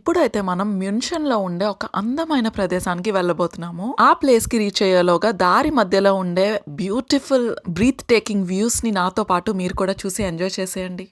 ఇప్పుడైతే మనం మ్యూన్షన్లో ఉండే ఒక అందమైన ప్రదేశానికి వెళ్ళబోతున్నాము. ఆ ప్లేస్ కి రీచ్ అయ్యేలోగా దారి మధ్యలో ఉండే బ్యూటిఫుల్ బ్రీత్ టేకింగ్ వ్యూస్ ని నాతో పాటు మీరు కూడా చూసి ఎంజాయ్ చేసేయండి.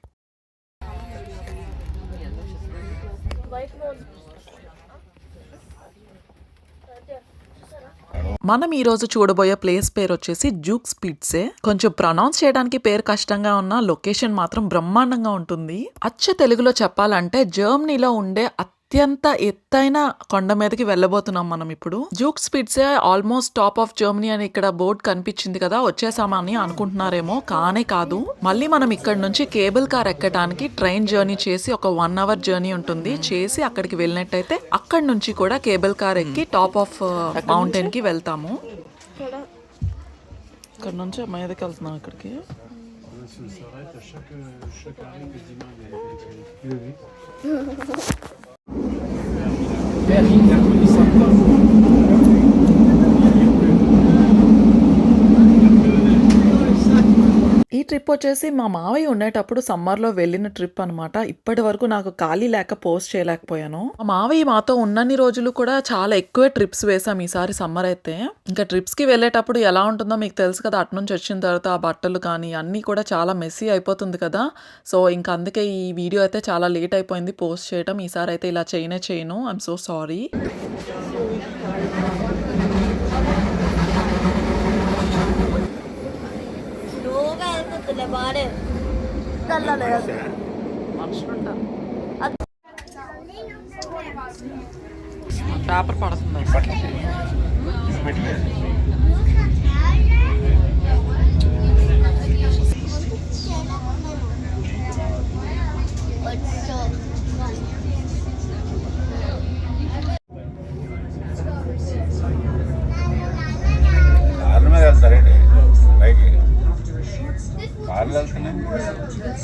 మనం ఈ రోజు చూడబోయే ప్లేస్ పేరు వచ్చేసి జూక్స్ పిట్సే. కొంచెం ప్రొనౌన్స్ చేయడానికి పేరు కష్టంగా ఉన్న లొకేషన్ మాత్రం బ్రహ్మాండంగా ఉంటుంది. అచ్చ తెలుగులో చెప్పాలంటే జర్మనీలో ఉండే అత్యంత ఎత్తైన కొండ మీదకి వెళ్ళబోతున్నాం మనం ఇప్పుడు. Zugspitze almost top of Germany అని ఇక్కడ బోర్డ్ కనిపించింది కదా, వచ్చేసామని అనుకుంటున్నారేమో, కానే కాదు. మళ్ళీ మనం ఇక్కడ నుంచి కేబుల్ కార్ ఎక్కడానికి ట్రైన్ జర్నీ చేసి ఒక 1 అవర్ జర్నీ ఉంటుంది. చేసి అక్కడికి వెళ్ళినట్టయితే అక్కడి నుంచి కూడా కేబుల్ కార్ ఎక్కి టాప్ ఆఫ్ మౌంటైన్ కి వెళ్తాము. ఇక్కడ నుంచి మీదకి వెళ్తున్నాం ఇక్కడికి. ఈ ట్రిప్ వచ్చేసి మా మావయ్య ఉండేటప్పుడు సమ్మర్లో వెళ్ళిన ట్రిప్ అనమాట. ఇప్పటి వరకు నాకు ఖాళీ లేక పోస్ట్ చేయలేకపోయాను. మా మావయ్య మాతో ఉన్నన్ని రోజులు కూడా చాలా ఎక్కువే ట్రిప్స్ వేసాం ఈసారి సమ్మర్ అయితే. ఇంకా ట్రిప్స్కి వెళ్ళేటప్పుడు ఎలా ఉంటుందో మీకు తెలుసు కదా, అటు నుంచి వచ్చిన తర్వాత ఆ బట్టలు కానీ అన్నీ కూడా చాలా మెస్సీ అయిపోతుంది కదా. సో ఇంకా అందుకే ఈ వీడియో అయితే చాలా లేట్ అయిపోయింది పోస్ట్ చేయడం. ఈసారి అయితే ఇలా చేయను. I'm so sorry. పేపర్ పడుతుంది.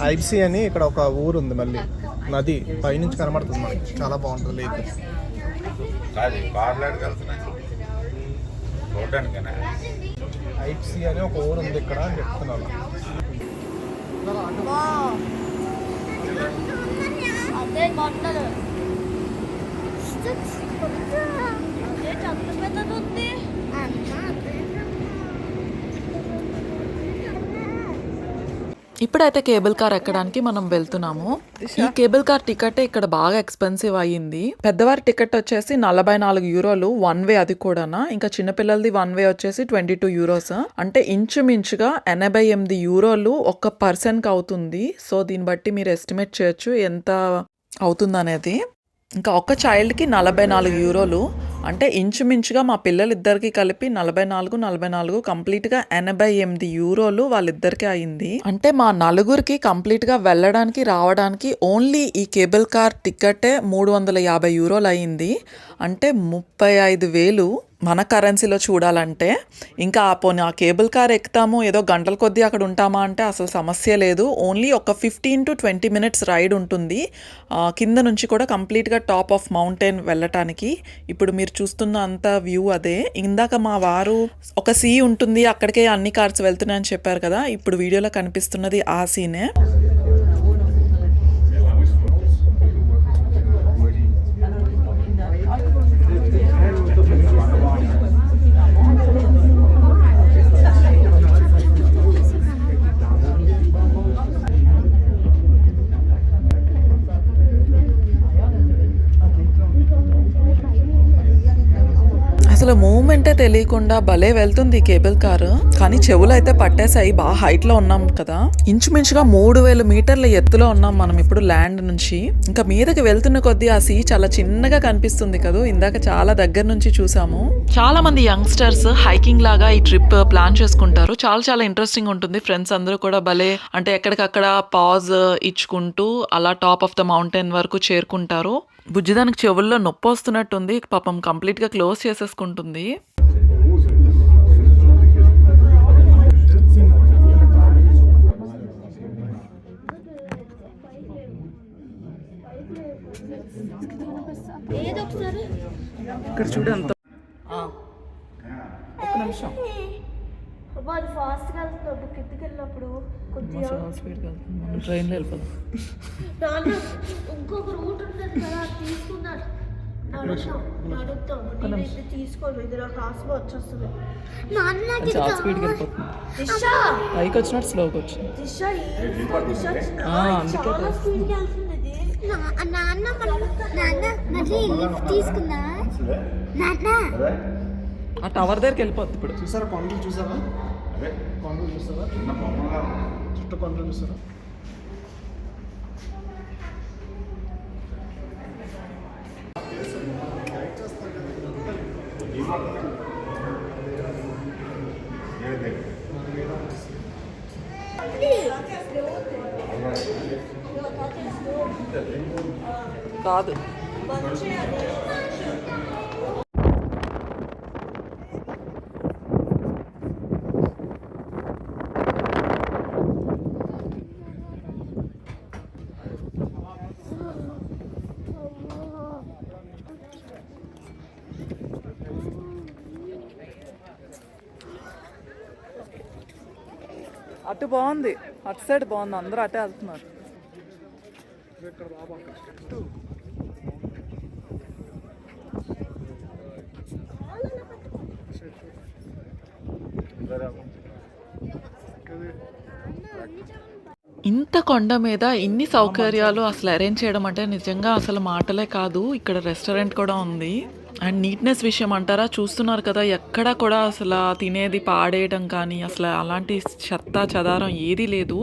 ఐబ్సీ అని ఇక్కడ ఒక ఊరు ఉంది, మళ్ళీ నది పైనుంచి కనబడుతుంది మనకి, చాలా బాగుంటుంది లేక్. ఐబ్సీ అని ఒక ఊరు ఉంది ఇక్కడ అని చెప్తున్నాను. ఇప్పుడైతే కేబుల్ కార్ ఎక్కడానికి మనం వెళ్తున్నాము. ఈ కేబుల్ కార్ టికెట్ ఇక్కడ బాగా ఎక్స్పెన్సివ్ అయ్యింది. పెద్దవారి టికెట్ వచ్చేసి 44 యూరోలు 1 వే, అది కూడానా. ఇంకా చిన్నపిల్లలది 1 వే వచ్చేసి 22 యూరోస్. అంటే ఇంచుమించుగా 88 యూరోలు ఒక పర్సన్కి అవుతుంది. సో దీన్ని బట్టి మీరు ఎస్టిమేట్ చేయొచ్చు ఎంత అవుతుంది అనేది. ఇంకా ఒక చైల్డ్కి 44 యూరోలు అంటే ఇంచుమించుగా మా పిల్లలిద్దరికి కలిపి 44 కంప్లీట్గా 88 యూరోలు వాళ్ళిద్దరికి అయింది. అంటే మా నలుగురికి కంప్లీట్గా వెళ్ళడానికి రావడానికి ఓన్లీ ఈ కేబుల్ కార్ టికెటే 350 యూరోలు అయింది. అంటే 35,000 మన కరెన్సీలో చూడాలంటే. ఇంకా పోనీ ఆ కేబుల్ కార్ ఎక్కుతాము, ఏదో గంటల కొద్దీ అక్కడ ఉంటామా అంటే అసలు సమస్య లేదు. ఓన్లీ ఒక 15 to 20 minutes రైడ్ ఉంటుంది కింద నుంచి కూడా కంప్లీట్గా టాప్ ఆఫ్ మౌంటైన్ వెళ్ళటానికి. ఇప్పుడు మీరు చూస్తున్న అంత వ్యూ అదే. ఇందాక మా వారు ఒక సీ ఉంటుంది అక్కడికే అన్ని కార్స్ వెళ్తున్నాయని చెప్పారు కదా, ఇప్పుడు వీడియోలో కనిపిస్తున్నది ఆ సీనే. అసలు మూవ్మెంటే తెలియకుండా భలే వెళ్తుంది కేబుల్ కారు. కానీ చెవులు అయితే పట్టేసాయి, బాగా హైట్ లో ఉన్నాం కదా. ఇంచుమించుగా 3000 మీటర్ల ఎత్తులో ఉన్నాం మనం ఇప్పుడు ల్యాండ్ నుంచి. ఇంకా మీదకి వెళ్తున్న కొద్దీ ఆ సీ చాలా చిన్నగా కనిపిస్తుంది కదా, ఇందాక చాలా దగ్గర నుంచి చూసాము. చాలా మంది యంగ్స్టర్స్ హైకింగ్ లాగా ఈ ట్రిప్ ప్లాన్ చేసుకుంటారు. చాలా ఇంట్రెస్టింగ్ ఉంటుంది. ఫ్రెండ్స్ అందరూ కూడా భలే అంటే ఎక్కడికక్కడ పాజ్ ఇచ్చుకుంటూ అలా టాప్ ఆఫ్ ద మౌంటైన్ వరకు చేరుకుంటారు. బుజ్జిదానికి చెవుల్లో నొప్పి వస్తున్నట్టుంది, పాపం కంప్లీట్గా క్లోజ్ చేసేసుకుంటుంది. ఇక్కడ చూడు అంత. ఒక్క నిమిషం. అది ఫాస్ట్గా వెళ్తున్నప్పుడు కిందకి వెళ్ళినప్పుడు కొద్దిగా స్పీడ్గా వెళ్తుంది. ట్రైన్లో వెళ్ళిపోదాం. ఇంకొక రూట్ ఉంటుంది కదా, తీసుకున్నాను నడుద్దాం నేనైతే తీసుకోను ఇది నాకు ఆశ వచ్చేస్తుంది చాలా స్పీడ్గా వెళ్ళిపోతుంది. దిశ పైకి వచ్చినట్టు స్లోగా వచ్చింది. దిశ దిశ అందుకే చాలా స్పీడ్గా వెళ్తుంది ఇది. నాన్న మళ్ళీ లిఫ్ట్ తీసుకుందా నాన్న ఆ టవర్ దగ్గరికి వెళ్ళిపోతుంది ఇప్పుడు. చూసారా కొండలు చూసారా? కొండలు చూసారా? చుట్టూ కొండలు చూసారా? కాదు అటు బాగుంది, అటు సైడ్ బాగుంది, అందరూ అటే వెళ్తున్నారు. ఇంత కొండ మీద ఇన్ని సౌకర్యాలు అసలు అరేంజ్ చేయడం అంటే నిజంగా అసలు మాటలే కాదు. ఇక్కడ రెస్టారెంట్ కూడా ఉంది. అండ్ నీట్నెస్ విషయం అంటారా, చూస్తున్నారు కదా, ఎక్కడ కూడా అసలు తినేది పాడేయడం కానీ అసలు అలాంటి చెత్త చెదారం ఏదీ లేదు.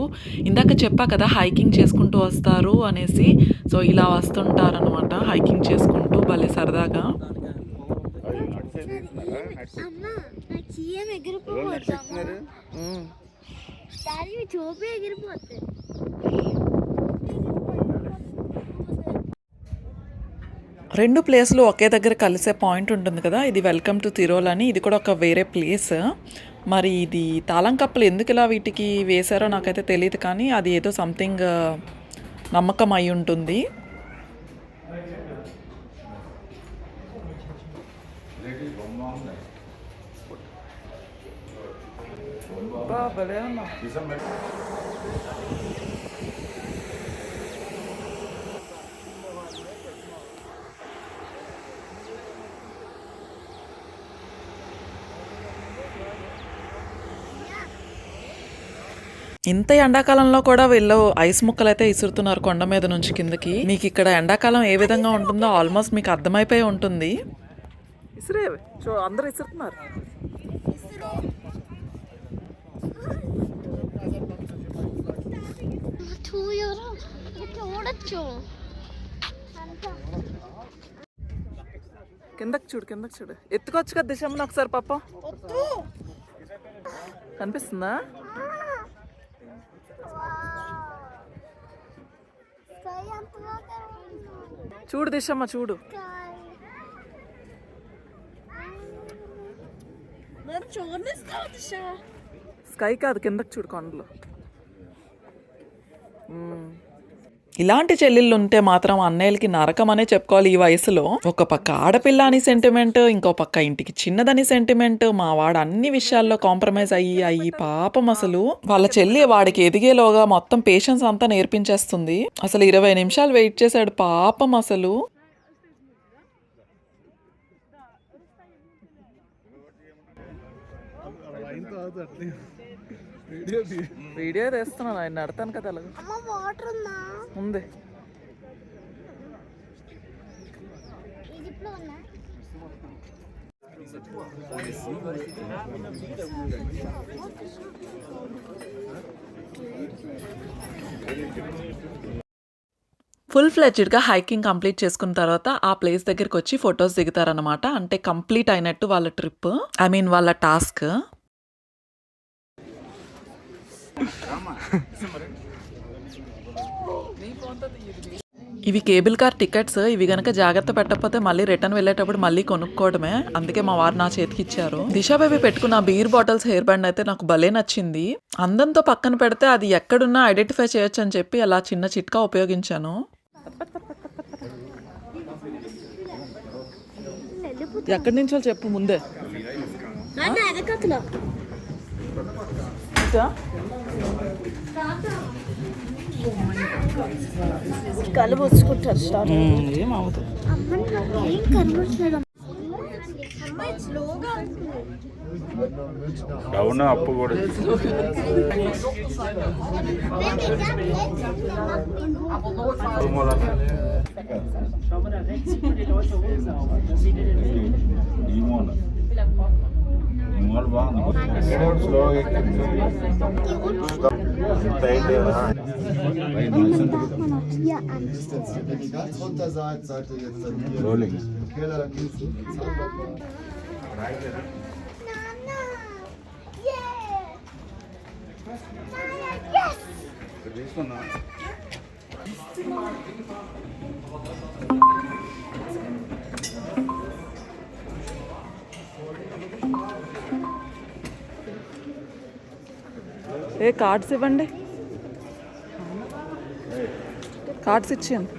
ఇందాక చెప్పా కదా హైకింగ్ చేసుకుంటూ వస్తారు అనేసి. సో ఇలా వస్తుంటారనమాట హైకింగ్ చేసుకుంటూ భలే సరదాగా. అమ్మ నా చీయం ఎగిరిపోతాము దాని చూపి ఎగిరిపోతుంది. రెండు ప్లేస్లు ఒకే దగ్గర కలిసే పాయింట్ ఉంటుంది కదా, ఇది వెల్కమ్ టు తిరోల్ అని. ఇది కూడా ఒక వేరే ప్లేస్. మరి ఇది తాళం కప్పలు ఎందుకు ఇలా వీటికి వేశారో నాకైతే తెలియదు, కానీ అది ఏదో సంథింగ్ నమ్మకం అయి ఉంటుంది. ఇంత ఎండాకాలంలో కూడా వీళ్ళు ఐస్ ముక్కలు అయితే ఇసురుతున్నారు కొండ మీద నుంచి కిందకి. మీకు ఇక్కడ ఎండాకాలం ఏ విధంగా ఉంటుందో ఆల్మోస్ట్ మీకు అర్థమైపోయి ఉంటుంది. ఇసురేవి అందరూ ఇసురుతున్నారు. చూడొచ్చు కిందకి చూడు, కిందకి చూడు. ఎత్తుకోవచ్చు కదా దిశమ్మని ఒకసారి పాప. కనిపిస్తుందా? చూడు దిశమ్మ చూడు. స్కై కాదు, కిందకి చూడు కొండలు. ఇలాంటి చెల్లెళ్ళు ఉంటే మాత్రం అన్నయ్యలకి నరకం అనే చెప్పుకోవాలి ఈ వయసులో. ఒక పక్క ఆడపిల్ల అని సెంటిమెంట్, ఇంకో పక్క ఇంటికి చిన్నదని సెంటిమెంట్. మా వాడు అన్ని విషయాల్లో కాంప్రమైజ్ అయ్యి పాపం అసలు వాళ్ళ చెల్లి వాడికి ఎదిగేలోగా మొత్తం పేషెన్స్ అంతా నేర్పించేస్తుంది. అసలు 20 నిమిషాలు వెయిట్ చేశాడు పాపం అసలు. వీడియో తీస్తున్నాను, ఆయన నడతాను కదా అలాగే. అమ్మ వాటర్ ఉందా? ఉంది. ఈజిప్ట్లో ఉందా? ఫుల్ ఫ్లెడ్జ్డ్గా హైకింగ్ కంప్లీట్ చేసుకున్న తర్వాత ఆ ప్లేస్ దగ్గరికి వచ్చి ఫొటోస్ దిగుతారనమాట. అంటే కంప్లీట్ అయినట్టు వాళ్ళ ట్రిప్, ఐ మీన్ వాళ్ళ టాస్క్. ఇవి కేబుల్ కార్ టికెట్స్. ఇవి గనక జాగ్రత్త పెట్టకపోతే మళ్ళీ రిటర్న్ వెళ్ళేటప్పుడు మళ్ళీ కొనుక్కోవడమే. అందుకే మా వారు నా చేతికి ఇచ్చారు. దిశా బేబీ పెట్టుకున్న బీర్ బాటిల్స్ హెయిర్ బ్యాండ్ అయితే నాకు భలే నచ్చింది. అందంతో పక్కన పెడితే అది ఎక్కడున్నా ఐడెంటిఫై చేయొచ్చు అని చెప్పి అలా చిన్న చిట్కా ఉపయోగించాను. ఎక్కడి నుంచో చెప్పు ముందే. కళ్ళు పూసుకుంటారు స్టార్ట్ ఏమవుతుంది. అమ్మ నాకు ఏం కనబడట్లేదు అమ్మాయి స్లోగా అవును అప్పు కూడా Ja, Wenn ihr ganz runter seid, seid ihr jetzt dann hier Rolling. im Keller, dann gehst du. Nana! Yeah! Nana, yes! ఏ కార్డ్స్ ఇవ్వండి, కార్డ్స్ ఇచ్చేయండి.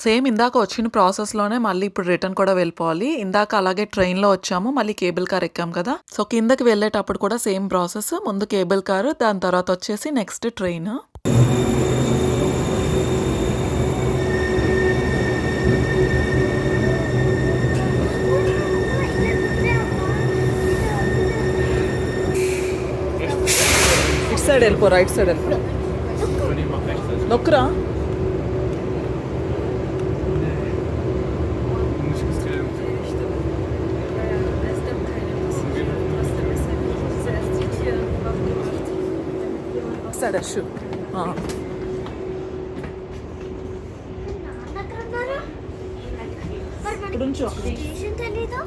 సేమ్ ఇందాక వచ్చిన ప్రాసెస్లోనే మళ్ళీ ఇప్పుడు రిటర్న్ కూడా వెళ్ళిపోవాలి. ఇందాక అలాగే ట్రైన్లో వచ్చాము, మళ్ళీ కేబుల్ కార్ ఎక్కాం కదా. సో కిందకి వెళ్ళేటప్పుడు కూడా సేమ్ ప్రాసెస్, ముందు కేబుల్ కారు, దాని తర్వాత వచ్చేసి నెక్స్ట్ ట్రైన్. ఇటు సైడ్ వెళ్ళిపో, రైట్ సైడ్ వెళ్ళిపో. నొక్కురా. సరే షూ. నాన్న ఎక్కడ ఉన్నారు? మరి మనకి ఇప్పుడు ఉంచు. స్టేషన్ తెలీదు.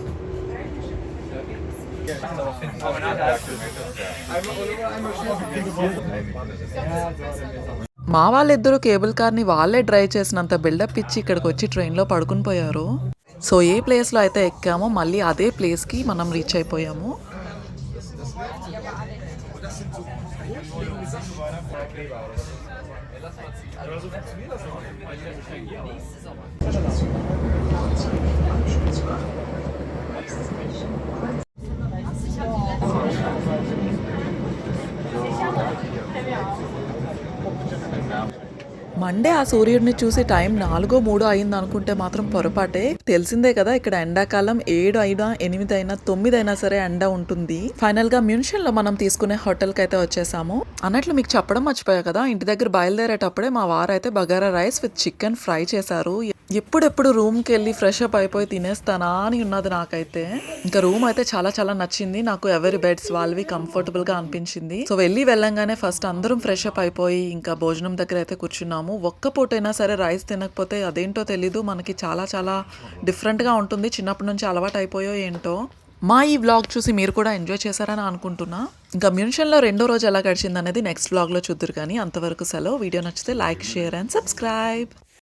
మా వాళ్ళిద్దరూ కేబుల్ కార్ని వాళ్ళే డ్రైవ్ చేసినంత బిల్డప్ ఇచ్చి ఇక్కడికి వచ్చి ట్రైన్లో పడుకుని పోయారు. సో ఏ ప్లేస్లో అయితే ఎక్కామో మళ్ళీ అదే ప్లేస్కి మనం రీచ్ అయిపోయాము. మండే ఆ సూర్యుడిని చూసి టైం 4:03 అయింది అనుకుంటే మాత్రం పొరపాటే. తెలిసిందే కదా, ఇక్కడ ఎండాకాలం 7 అయినా 8 అయినా 9 అయినా సరే ఎండ ఉంటుంది. ఫైనల్ గా మ్యూన్షన్ లో మనం తీసుకునే హోటల్ కి అయితే వచ్చేసాము. అన్నట్లు మీకు చెప్పడం మర్చిపోయా కదా, ఇంటి దగ్గర బయలుదేరేటప్పుడే మా వారు అయితే bagara rice with chicken fry చేశారు. ఎప్పుడెప్పుడు రూమ్కి వెళ్ళి ఫ్రెష్ అప్ అయిపోయి తినేస్తానా అని ఉన్నది నాకైతే. ఇంకా రూమ్ అయితే చాలా చాలా నచ్చింది నాకు. ఎవరి బెడ్స్ వాళ్ళవి కంఫర్టబుల్ గా అనిపించింది. సో వెళ్ళంగానే ఫస్ట్ అందరం ఫ్రెష్ అప్ అయిపోయి ఇంకా భోజనం దగ్గర అయితే కూర్చున్నాము. ఒక్క పూటైనా సరే రైస్ తినకపోతే అదేంటో తెలీదు, మనకి చాలా చాలా డిఫరెంట్ గా ఉంటుంది. చిన్నప్పటి నుంచి అలవాటు అయిపోయో ఏంటో. మా ఈ వ్లాగ్ చూసి మీరు కూడా ఎంజాయ్ చేశారని అనుకుంటున్నా. ఇంకా మ్యూన్షన్లో 2వ రోజు ఎలా గడిచింది అనేది నెక్స్ట్ వ్లాగ్లో చూద్దరు. కానీ అంతవరకు సెలవు. వీడియో నచ్చితే లైక్, షేర్ అండ్ సబ్స్క్రైబ్.